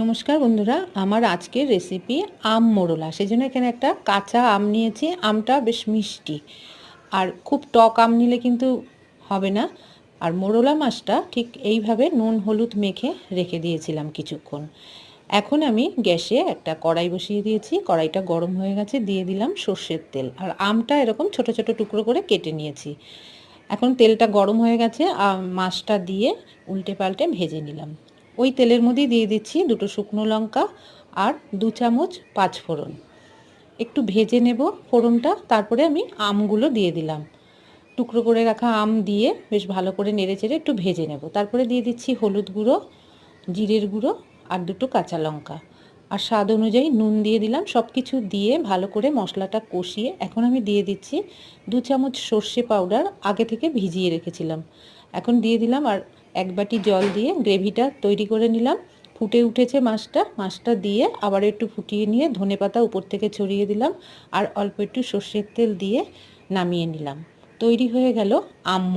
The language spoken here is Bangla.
নমস্কার বন্ধুরা, আমার আজকের রেসিপি আম মোড়লা। সেজন্য এখানে একটা কাঁচা আম নিয়েছি। আমটা বেশ মিষ্টি, আর খুব টক আম নিলে কিন্তু হবে না। আর মোড়লা মাছটা ঠিক এইভাবে নুন হলুদ মেখে রেখে দিয়েছিলাম কিছুক্ষণ। এখন আমি গ্যাসে একটা কড়াই বসিয়ে দিয়েছি। কড়াইটা গরম হয়ে গেছে, দিয়ে দিলাম সর্ষের তেল। আর আমটা এরকম ছোট ছোট টুকরো করে কেটে নিয়েছি। এখন তেলটা গরম হয়ে গেছে, মাছটা দিয়ে উল্টে পাল্টে ভেজে নিলাম। ওই তেলের মধ্যেই দিয়ে দিচ্ছি দুটো শুকনো লঙ্কা আর 2 চামচ পাঁচফোড়ন। একটু ভেজে নেব ফোড়নটা, তারপরে আমি আমগুলো দিয়ে দিলাম। টুকরো করে রাখা আম দিয়ে বেশ ভালো করে নেড়েচেড়ে একটু ভেজে নেব। তারপরে দিয়ে দিচ্ছি হলুদ গুঁড়ো, জিরের গুঁড়ো আর দুটো কাঁচা লঙ্কা, আর স্বাদ অনুযায়ী নুন দিয়ে দিলাম। সব কিছু দিয়ে ভালো করে মশলাটা কষিয়ে এখন আমি দিয়ে দিচ্ছি 2 চামচ সর্ষে পাউডার, আগে থেকে ভিজিয়ে রেখেছিলাম। এখন দিয়ে দিলাম, আর 1 বাটি জল দিয়ে গ্রেভিটা তৈরি করে নিলাম। ফুটে উঠেছে মাছটা দিয়ে আবার একটু ফুটিয়ে নিয়ে ধনেপাতা উপর থেকে ছড়িয়ে দিলাম, আর অল্প একটু সর্ষের তেল দিয়ে নামিয়ে নিলাম। তৈরি হয়ে গেল আম মোড়লা।